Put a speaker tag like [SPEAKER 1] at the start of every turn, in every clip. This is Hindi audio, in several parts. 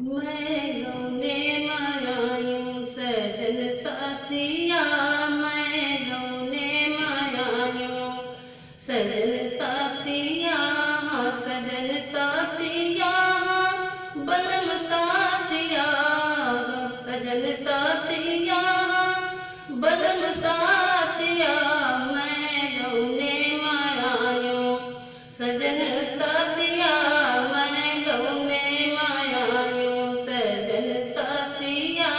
[SPEAKER 1] मैं गौने मायायूं सजन साथिया, मैं गौने मायायूं सजन साथिया, सजन साथिया बलम साथिया, सजन साथिया बलम साथिया, मैं गौने मायायूं सजन साथिया, मैं गौने मायायूं सजन साथिया।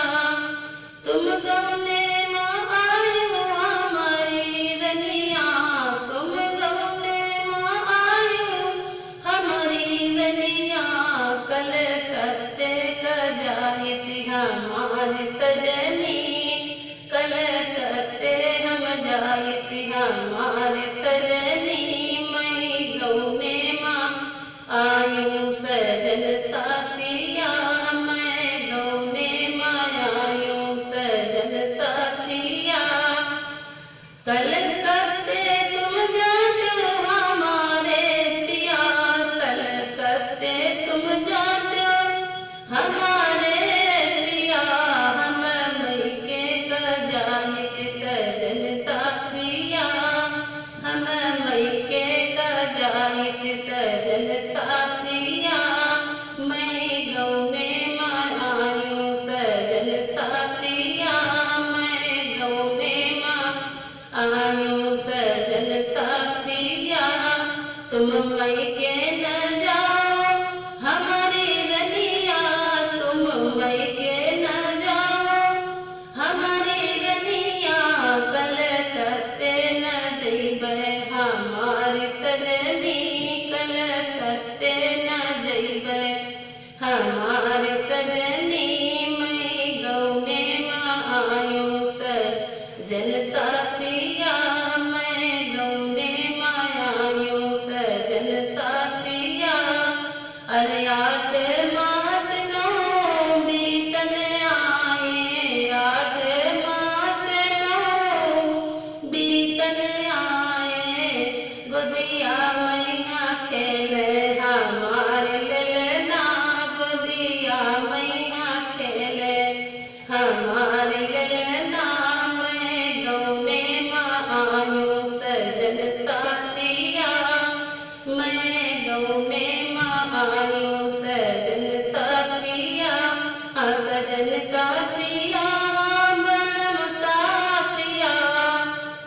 [SPEAKER 1] तुम गौने माँ आयो हमारी रनिया, तुम गौने माँ आयो हमारी रनिया, कल करते कजाइत हमारे सजनी, कल करते हम जाइत हमारे सजनी, मैं गौने माँ आयूं सजन साथिया, मैं गौने मायायूं सजन साथिया। कल करते तुम जाते हमारे पिया, कल करते तुम जाते हमारे पिया, हम मैके कजाइत सजन साथिया, हम मैके कजाइत सजन साथिया, मैं गौने मायायूं सजन साथिया, मैं गौने मायायूं सजन साथिया। तुम मैके न जाओ हमारी रनिया, तुम मैके न जाओ हमारी रनिया, कल करते न जइबै हमारी सजनी, कल करते न जइबै हमारे सजनी, मैं गौने मायायूं सजन साथिया, मैं गौने मायायूं सजन साथिया। अरे 8 मास नौ बीतन आए, 8 मास नौ बीतन आए, गोदिया मैया खेले हमारे ललना, गोदिया मैया खेले हमारे ललना, मैं गौने मायायूं सजन साथिया, मैं गौने मायायूं सजन साथिया, सजन साथिया बलम साथिया,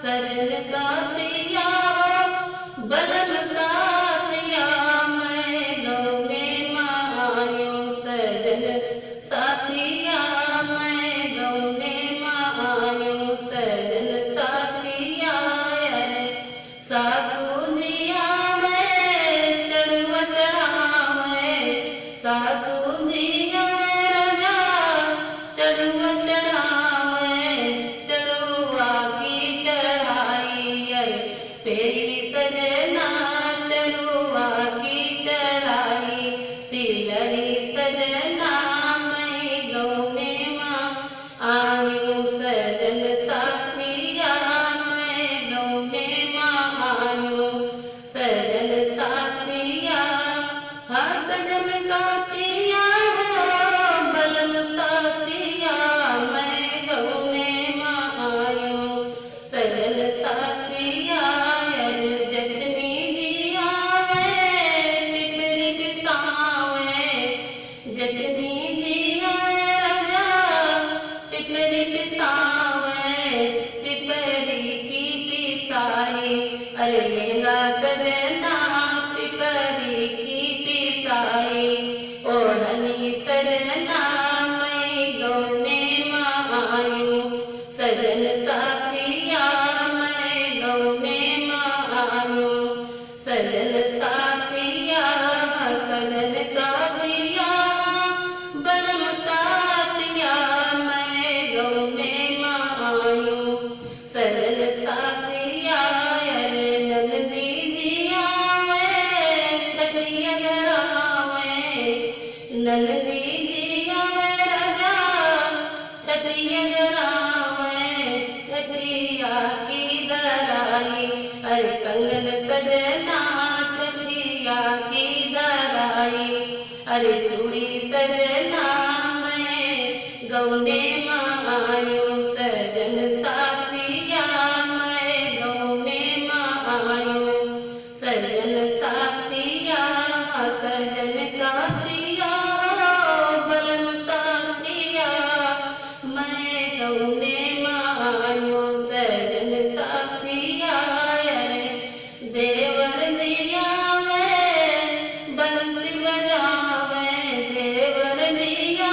[SPEAKER 1] सजन साथिया बलम साथिया, मैं गौने मायायूं सजन साथिया, मैं गौने मायायूं सजन साथिया। अरे सासू दिया मैं चढ़ुआ चढ़ावे, सासू दिया राजा चढ़ुआ चढ़ावे, चढ़ुआ की चढ़ाई अरे पेरी सजना, चढ़ुआ की चढ़ाई तिलरी सजना, मैं गौने मायायूं सजन साथिया, मैं गौने मायायूं सजन साथिया। हाँ सजन साथिया बलम साथिया, मैं गौने मायायूं सजन साथिया। अरे जठनी दिया पिपरी पिसावे, जठनी दिया राजा पिपरी पिसावे, पिपरी की पिसाई अरे लेगा सजना, पिपरी की पिसाई ओढ़नी सजना, मैं गौने मायायूं सजन साथिया, मैं गौने मायायूं सजन साथिया, सजन साथिया बलम साथिया, मैं गौने मायायूं सजन साथिया। अरे नंदी दिया छठिया गरावे, नंदी दिया राजा छठिया गरावे, छठिया की दराई अरे कंगन सजना, छठिया की दराई अरे चूड़ी सजना गौने माँ आयो सजन साथिया, मैं गौने माँ आयो सजन साथिया, सजन साथिया बलम साथिया, मैं गौने माँ आयो सजन साथिया। देवर दिया बंसी बजावे, देवर दिया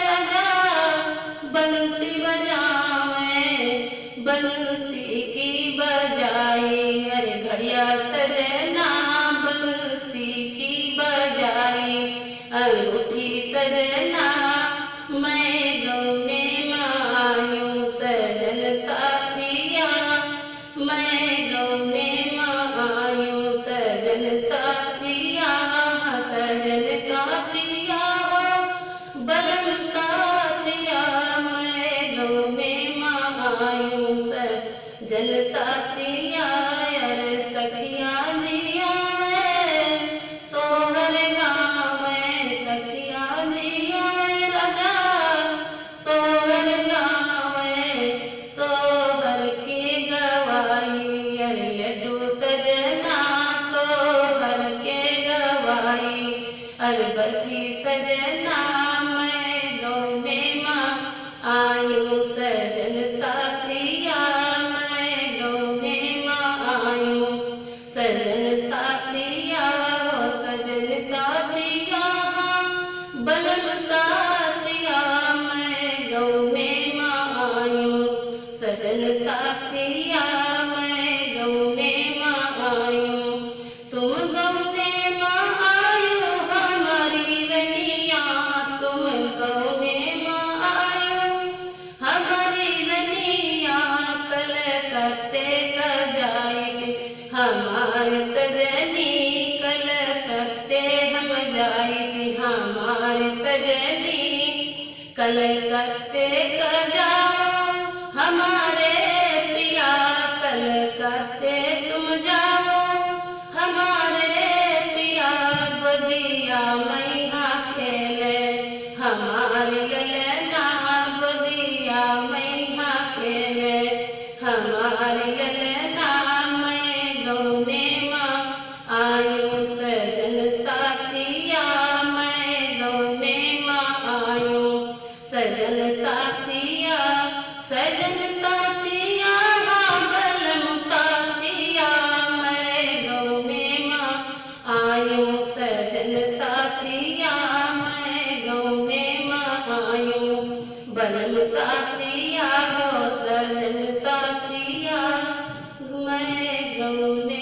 [SPEAKER 1] राजा बंसी बजावे, बंसी की बजाई अरे घड़िया सजना, बंसी की बजाई अंगूठी सजना, मैं गौने माँ आयो सजन साथिया, मैं गौने माँ आयो सजन साथिया, सजन साथिया बलम साथिया, मैं गौने माँ आयो सजन साथिया। अरे सखिया दिया सोहर गावे, सखिया दिया राजा सोहर गावे, सोहर की गवाई अरे लड्डू सजना, सोहर के गवाई अरे बर्फी सजना, मैं गौने माँ आयो सजन साथिया, मैं गौने माँ आयो सजन साथिया, सजन साथिया बलम साथिया, मैं गौने माँ आयो सजन साथिया, मैं गौने माँ आयो। तुम गौने माँ आयो हमारी रनिया, तुम गौने माँ आयो हमारी रनिया, कल करते कर जाएंगे हमारे सजनी, कल करते हम जाएंगे हमारे सजनी, कल करते कर जाओ हमारे पिया, कल करते तुम जाओ हमारे पिया, गोदिया मैया खेले हमारे ललना, गोदिया मैया खेले हमारे ललना, मैं गौने माँ आयो सजन साथिया, मैं गौने माँ आयो सजन साथिया, सजन साथिया बलम साथिया, मैं गौने माँ आयो सजन साथिया, मैं गौने माँ आयो बलम साथिया हो सजन साथिया, मैं गौने